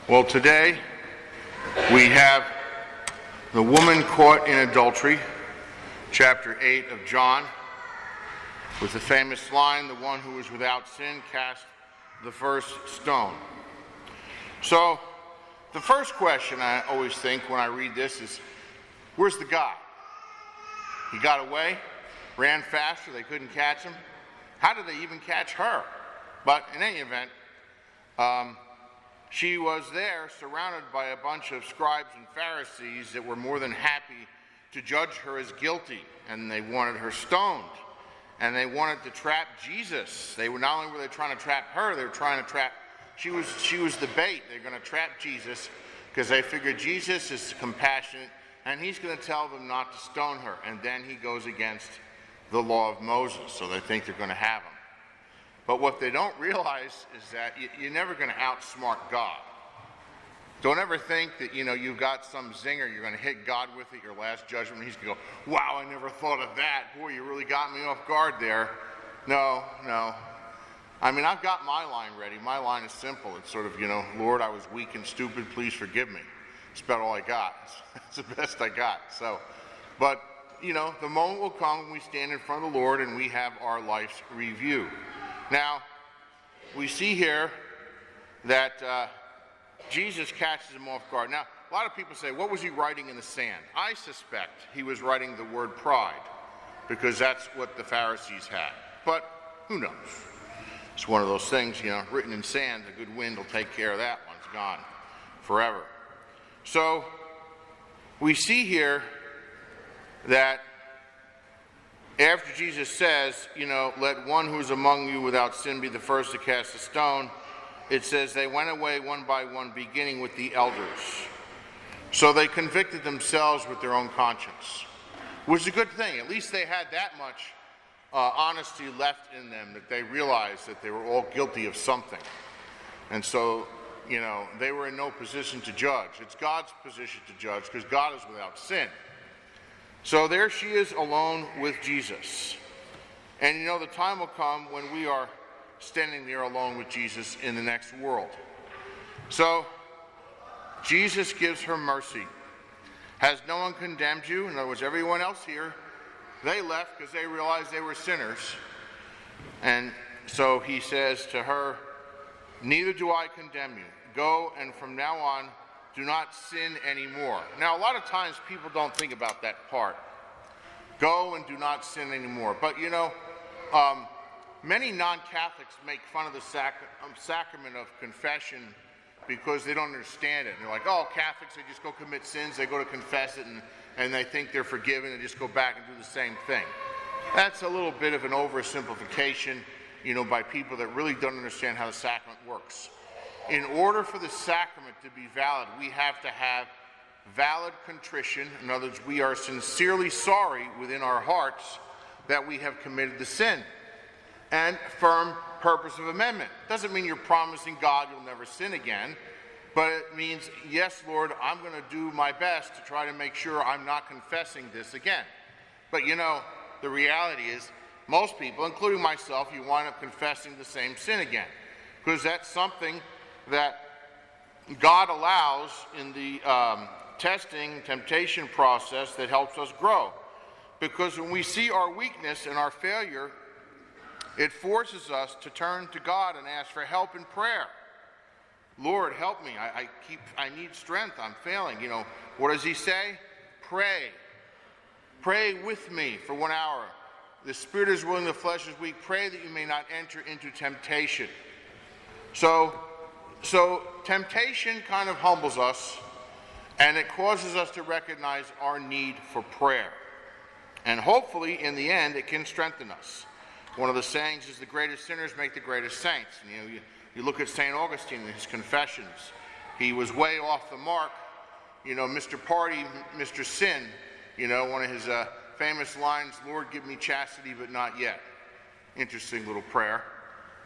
Well, today we have the woman caught in adultery, chapter 8 of John, with the famous line, "The one who is without sin cast the first stone." So, the first question I always think when I read this is, where's the guy? He got away, ran faster, they couldn't catch him. How did they even catch her? But in any event, she was there surrounded by a bunch of scribes and Pharisees that were more than happy to judge her as guilty, and they wanted her stoned, and they wanted to trap Jesus. They were not only were they trying to trap her, they were trying to trap, she was the bait. They're going to trap Jesus because they figured Jesus is compassionate and he's going to tell them not to stone her, and then he goes against the law of Moses, so they think they're going to have him. But what they don't realize is that you're never going to outsmart God. Don't ever think that, you've got some zinger, you're going to hit God with it, your last judgment, and he's going to go, "Wow, I never thought of that. Boy, you really got me off guard there." No. I mean, I've got my line ready. My line is simple. It's sort of, "Lord, I was weak and stupid. Please forgive me." It's about all I got. It's the best I got. But, the moment will come when we stand in front of the Lord and we have our life's review. Now, we see here that Jesus catches him off guard. Now, a lot of people say, what was he writing in the sand? I suspect he was writing the word pride, because that's what the Pharisees had. But who knows? It's one of those things, written in sand, a good wind will take care of that once gone forever. So, we see here that after Jesus says, "Let one who is among you without sin be the first to cast a stone," it says they went away one by one, beginning with the elders. So they convicted themselves with their own conscience, which is a good thing. At least they had that much honesty left in them, that they realized that they were all guilty of something. And so, they were in no position to judge. It's God's position to judge, because God is without sin. So there she is alone with Jesus. And the time will come when we are standing there alone with Jesus in the next world. So Jesus gives her mercy. "Has no one condemned you?" In other words, everyone else here, they left because they realized they were sinners. And so he says to her, "Neither do I condemn you. Go, and from now on, do not sin anymore." Now, a lot of times people don't think about that part. Go and do not sin anymore. But, many non-Catholics make fun of the sacrament of confession because they don't understand it. And they're like, "Oh, Catholics, they just go commit sins, they go to confess it, and they think they're forgiven, and just go back and do the same thing." That's a little bit of an oversimplification, by people that really don't understand how the sacrament works. In order for the sacrament to be valid, we have to have valid contrition. In other words, we are sincerely sorry within our hearts that we have committed the sin. And firm purpose of amendment. Doesn't mean you're promising God you'll never sin again, but it means, yes, Lord, I'm going to do my best to try to make sure I'm not confessing this again. But the reality is, most people, including myself, you wind up confessing the same sin again, because that's something that God allows in the testing, temptation process that helps us grow. Because when we see our weakness and our failure, it forces us to turn to God and ask for help in prayer. "Lord, help me. I need strength. I'm failing." What does he say? Pray. Pray with me for 1 hour. "The spirit is willing, the flesh is weak. Pray that you may not enter into temptation." So temptation kind of humbles us, and it causes us to recognize our need for prayer. And hopefully, in the end, it can strengthen us. One of the sayings is, the greatest sinners make the greatest saints. And, you look at St. Augustine in his Confessions. He was way off the mark. Mr. Party, Mr. Sin. One of his famous lines, "Lord, give me chastity, but not yet." Interesting little prayer.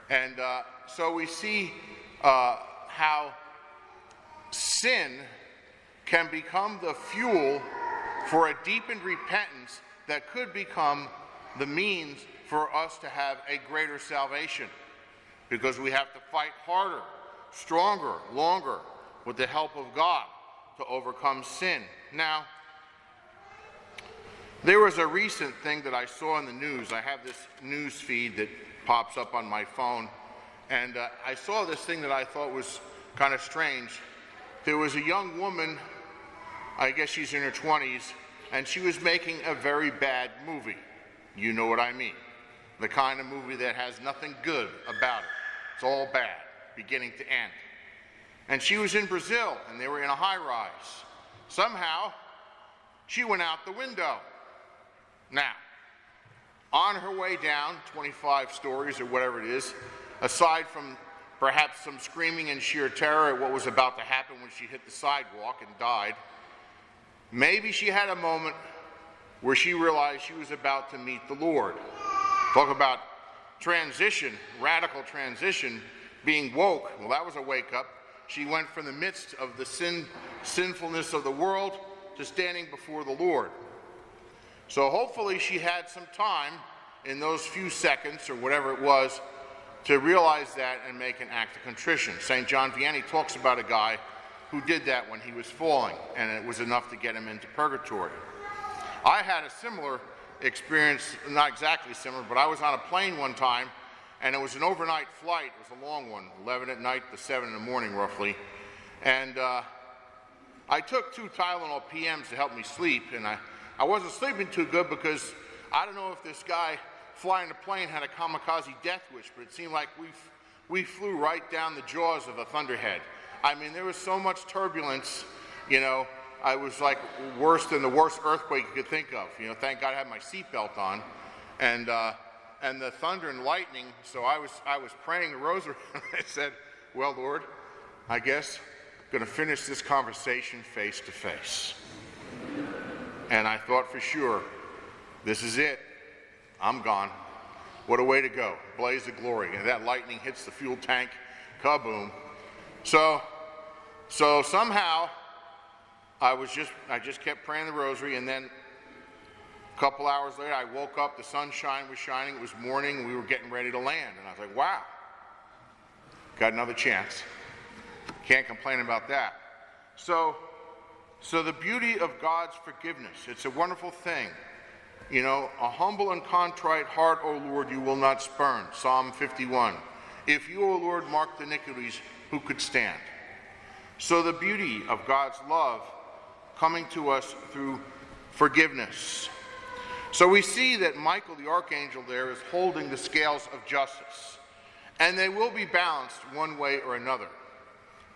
And so we see how sin can become the fuel for a deepened repentance that could become the means for us to have a greater salvation, because we have to fight harder, stronger, longer, with the help of God to overcome sin. Now, there was a recent thing that I saw in the news. I have this news feed that pops up on my phone, and I saw this thing that I thought was kind of strange. There was a young woman, I guess she's in her 20s, and she was making a very bad movie. You know what I mean. The kind of movie that has nothing good about it. It's all bad, beginning to end. And she was in Brazil, and they were in a high-rise. Somehow, she went out the window. Now, on her way down, 25 stories or whatever it is, aside from perhaps some screaming in sheer terror at what was about to happen when she hit the sidewalk and died, maybe she had a moment where she realized she was about to meet the Lord. Talk about transition, radical transition, being woke. Well, that was a wake-up. She went from the midst of the sinfulness of the world to standing before the Lord. So hopefully she had some time in those few seconds or whatever it was to realize that and make an act of contrition. St. John Vianney talks about a guy who did that when he was falling, and it was enough to get him into purgatory. I had a similar experience, not exactly similar, but I was on a plane one time, and it was an overnight flight. It was a long one, 11 at night to 7 in the morning roughly. And I took 2 Tylenol PMs to help me sleep, and I wasn't sleeping too good because I don't know if this guy flying the plane had a kamikaze death wish, but it seemed like we flew right down the jaws of a thunderhead. I mean, there was so much turbulence, you know, I was like worse than the worst earthquake you could think of. You know, thank God I had my seatbelt on, and the thunder and lightning. So I was praying the rosary, and I said, "Well, Lord, I guess I'm going to finish this conversation face to face." And I thought for sure, this is it. I'm gone. What a way to go. Blaze of glory. And that lightning hits the fuel tank. Kaboom. So somehow I just kept praying the rosary, and then a couple hours later I woke up, the sunshine was shining, it was morning, we were getting ready to land, and I was like, wow, got another chance. Can't complain about that. So the beauty of God's forgiveness, it's a wonderful thing. You know, a humble and contrite heart, O Lord, you will not spurn. Psalm 51. If you, O Lord, marked iniquities, who could stand? So the beauty of God's love coming to us through forgiveness. So we see that Michael the archangel there is holding the scales of justice, and they will be balanced one way or another.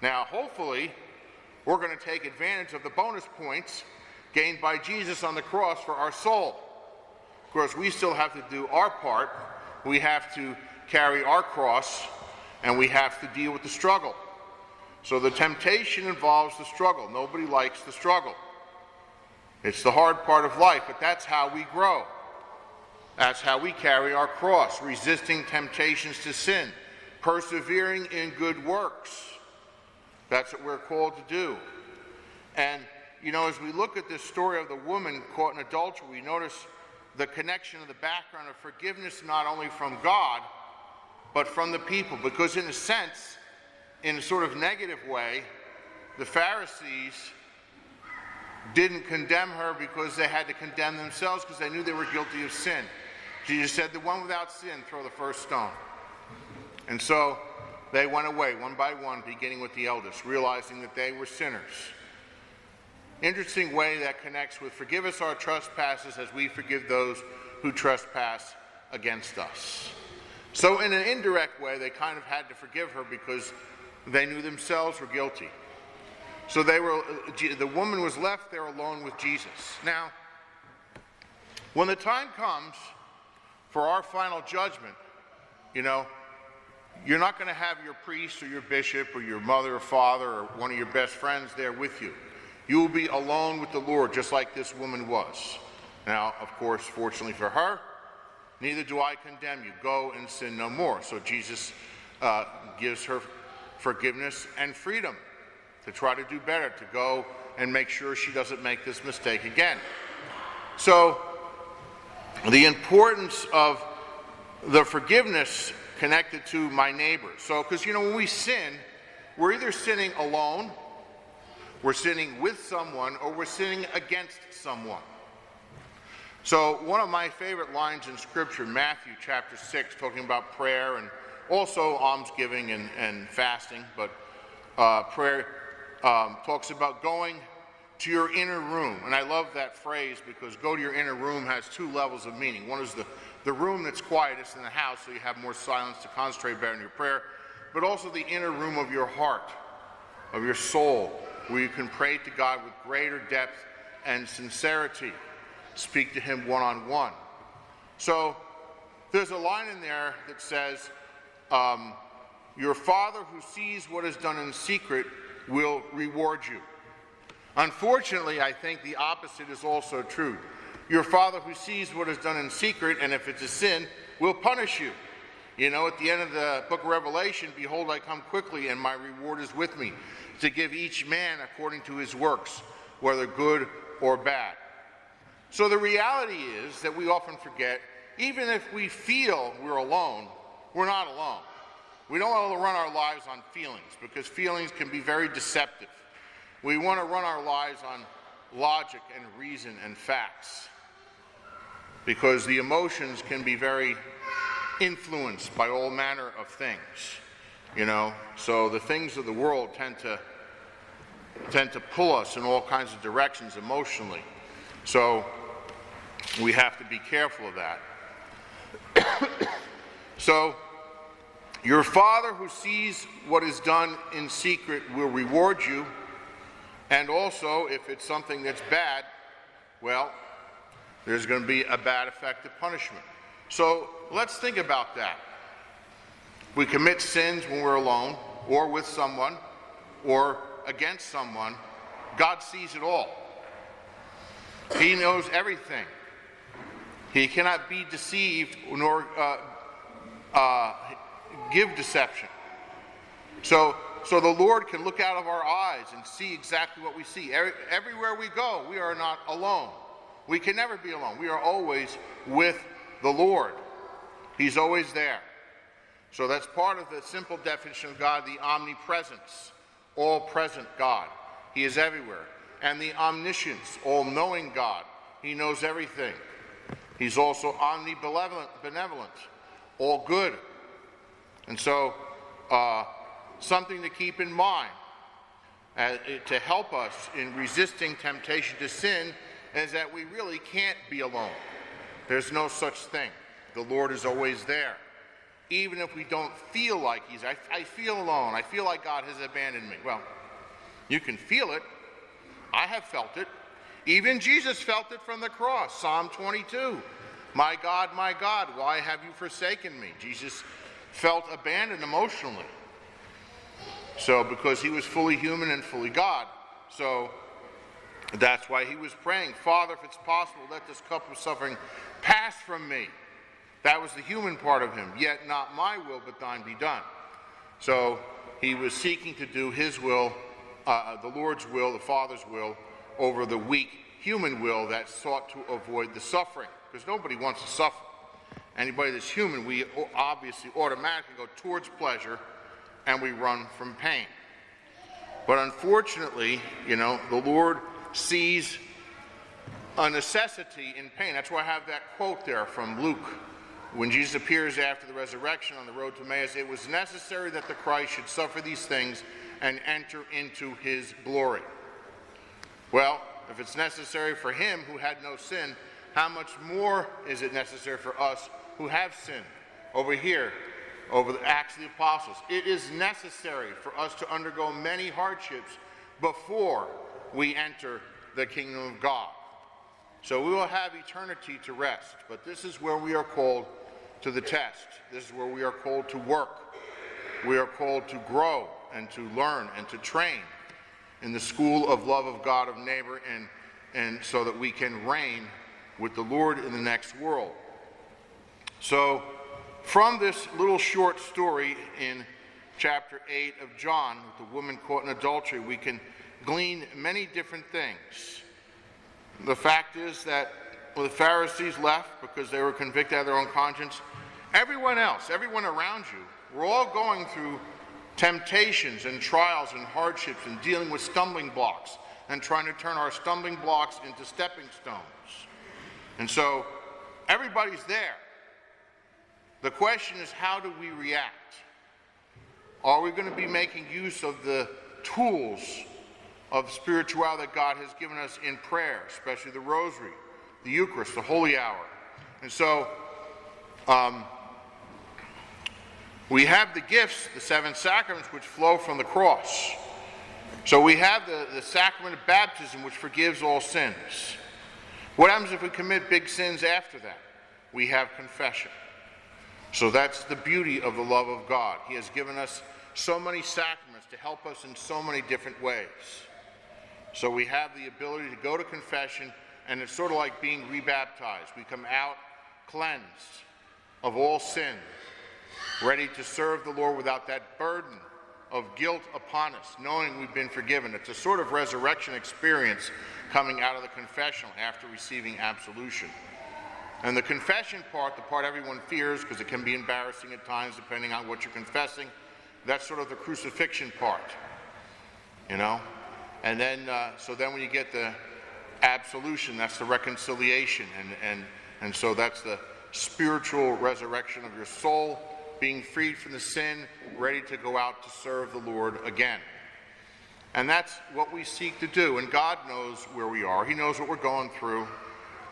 Now, hopefully, we're going to take advantage of the bonus points gained by Jesus on the cross for our soul. Of course, we still have to do our part. We have to carry our cross, and we have to deal with the struggle. So the temptation involves the struggle. Nobody likes the struggle. It's the hard part of life, but that's how we grow. That's how we carry our cross, resisting temptations to sin, persevering in good works. That's what we're called to do. And, you know, as we look at this story of the woman caught in adultery, we notice the connection of the background of forgiveness not only from God, but from the people. Because in a sense, in a sort of negative way, the Pharisees didn't condemn her because they had to condemn themselves because they knew they were guilty of sin. Jesus said, the one without sin, throw the first stone. And so they went away one by one, beginning with the eldest, realizing that they were sinners. Interesting way that connects with forgive us our trespasses as we forgive those who trespass against us. So in an indirect way, they kind of had to forgive her because they knew themselves were guilty. So the woman was left there alone with Jesus. Now, when the time comes for our final judgment, you know, you're not going to have your priest or your bishop or your mother or father or one of your best friends there with you. You will be alone with the Lord, just like this woman was. Now, of course, fortunately for her, neither do I condemn you. Go and sin no more. So Jesus gives her forgiveness and freedom to try to do better, to go and make sure she doesn't make this mistake again. So the importance of the forgiveness connected to my neighbor. So, because, you know, when we sin, we're either sinning alone we're sinning with someone, or we're sinning against someone. So one of my favorite lines in Scripture, Matthew chapter 6, talking about prayer and also almsgiving and fasting, but prayer talks about going to your inner room. And I love that phrase because go to your inner room has two levels of meaning. One is the room that's quietest in the house, so you have more silence to concentrate better in your prayer, but also the inner room of your heart, of your soul, where you can pray to God with greater depth and sincerity. Speak to him one-on-one. So there's a line in there that says, your Father who sees what is done in secret will reward you. Unfortunately, I think the opposite is also true. Your Father who sees what is done in secret, and if it's a sin, will punish you. You know, at the end of the book of Revelation, behold, I come quickly, and my reward is with me, to give each man according to his works, whether good or bad. So the reality is that we often forget, even if we feel we're alone, we're not alone. We don't want to run our lives on feelings, because feelings can be very deceptive. We want to run our lives on logic and reason and facts, because the emotions can be very influenced by all manner of things, you know. So the things of the world tend to pull us in all kinds of directions emotionally. So we have to be careful of that. So your Father who sees what is done in secret will reward you. And also, if it's something that's bad, well, there's going to be a bad effect of punishment. So let's think about that. We commit sins when we're alone, or with someone, or against someone. God sees it all. He knows everything. He cannot be deceived nor give deception. So the Lord can look out of our eyes and see exactly what we see. Everywhere we go, we are not alone. We can never be alone. We are always with the Lord. He's always there. So that's part of the simple definition of God, the omnipresence, all-present God. He is everywhere. And the omniscience, all-knowing God. He knows everything. He's also omnibenevolent, all good. And so, something to keep in mind to help us in resisting temptation to sin is that we really can't be alone. There's no such thing. The Lord is always there. Even if we don't feel like he's, I feel alone. I feel like God has abandoned me. Well, you can feel it. I have felt it. Even Jesus felt it from the cross. Psalm 22. My God, why have you forsaken me? Jesus felt abandoned emotionally. So, because he was fully human and fully God. So, that's why he was praying, Father, if it's possible, let this cup of suffering pass from me. That was the human part of him. Yet not my will, but thine be done. So, he was seeking to do his will, the Lord's will, the Father's will, over the weak human will that sought to avoid the suffering. Because nobody wants to suffer. Anybody that's human, we obviously automatically go towards pleasure and we run from pain. But unfortunately, you know, the Lord sees a necessity in pain. That's why I have that quote there from Luke. When Jesus appears after the resurrection on the road to Emmaus, it was necessary that the Christ should suffer these things and enter into his glory. Well, if it's necessary for him who had no sin, how much more is it necessary for us who have sinned? Over here, over the Acts of the Apostles, it is necessary for us to undergo many hardships before we enter the kingdom of God. So we will have eternity to rest, but this is where we are called to the test. This is where we are called to work. We are called to grow and to learn and to train in the school of love of God, of neighbor, and so that we can reign with the Lord in the next world. So from this little short story in chapter 8 of John, with the woman caught in adultery, we can glean many different things. The fact is that when the Pharisees left because they were convicted out of their own conscience, everyone else, everyone around you, we're all going through temptations and trials and hardships and dealing with stumbling blocks and trying to turn our stumbling blocks into stepping stones. And so everybody's there. The question is, how do we react? Are we going to be making use of the tools of spirituality that God has given us in prayer, especially the Rosary, the Eucharist, the Holy Hour? And so we have the gifts, the 7 sacraments, which flow from the cross. So we have the sacrament of baptism, which forgives all sins. What happens if we commit big sins after that? We have confession. So that's the beauty of the love of God. He has given us so many sacraments to help us in so many different ways. So we have the ability to go to confession, and it's sort of like being rebaptized. We come out cleansed of all sin, ready to serve the Lord without that burden of guilt upon us, knowing we've been forgiven. It's a sort of resurrection experience coming out of the confessional after receiving absolution. And the confession part, the part everyone fears because it can be embarrassing at times depending on what you're confessing, that's sort of the crucifixion part, you know? And then, so then when you get the absolution, that's the reconciliation. And so that's the spiritual resurrection of your soul, being freed from the sin, ready to go out to serve the Lord again. And that's what we seek to do. And God knows where we are. He knows what we're going through.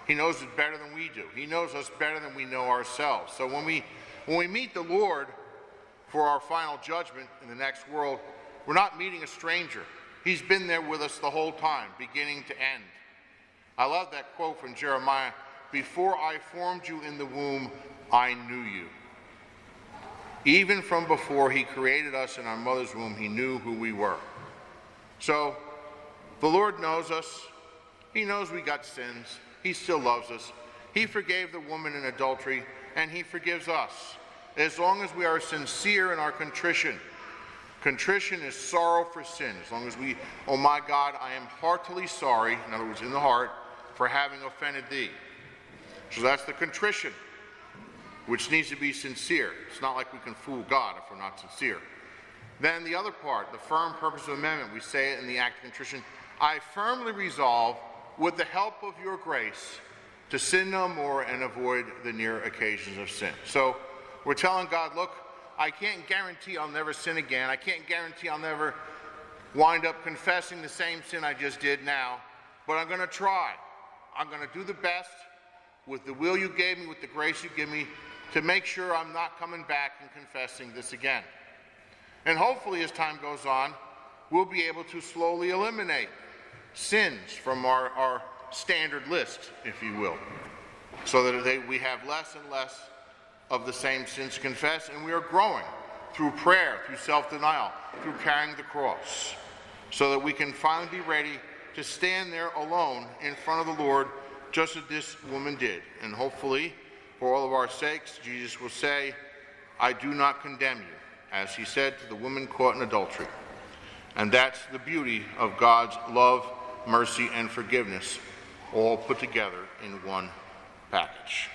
He knows it better than we do. He knows us better than we know ourselves. So when we meet the Lord for our final judgment in the next world, we're not meeting a stranger. He's been there with us the whole time, beginning to end. I love that quote from Jeremiah, "Before I formed you in the womb, I knew you." Even from before he created us in our mother's womb, he knew who we were. So the Lord knows us. He knows we got sins. He still loves us. He forgave the woman in adultery, and he forgives us, as long as we are sincere in our contrition. Contrition is sorrow for sin. As long as we, oh my God, I am heartily sorry, in other words, in the heart, for having offended thee. So that's the contrition, which needs to be sincere. It's not like we can fool God if we're not sincere. Then the other part, the firm purpose of amendment, we say it in the act of contrition, I firmly resolve, with the help of your grace, to sin no more and avoid the near occasions of sin. So we're telling God, look, I can't guarantee I'll never sin again. I can't guarantee I'll never wind up confessing the same sin I just did now, but I'm going to try. I'm going to do the best with the will you gave me, with the grace you give me, to make sure I'm not coming back and confessing this again. And hopefully as time goes on, we'll be able to slowly eliminate sins from our standard list, if you will, so that we have less and less of the same sins to confess, and we are growing through prayer, through self-denial, through carrying the cross, so that we can finally be ready to stand there alone in front of the Lord, just as this woman did. And hopefully, for all of our sakes, Jesus will say, I do not condemn you, as he said to the woman caught in adultery. And that's the beauty of God's love, mercy, and forgiveness, all put together in one package.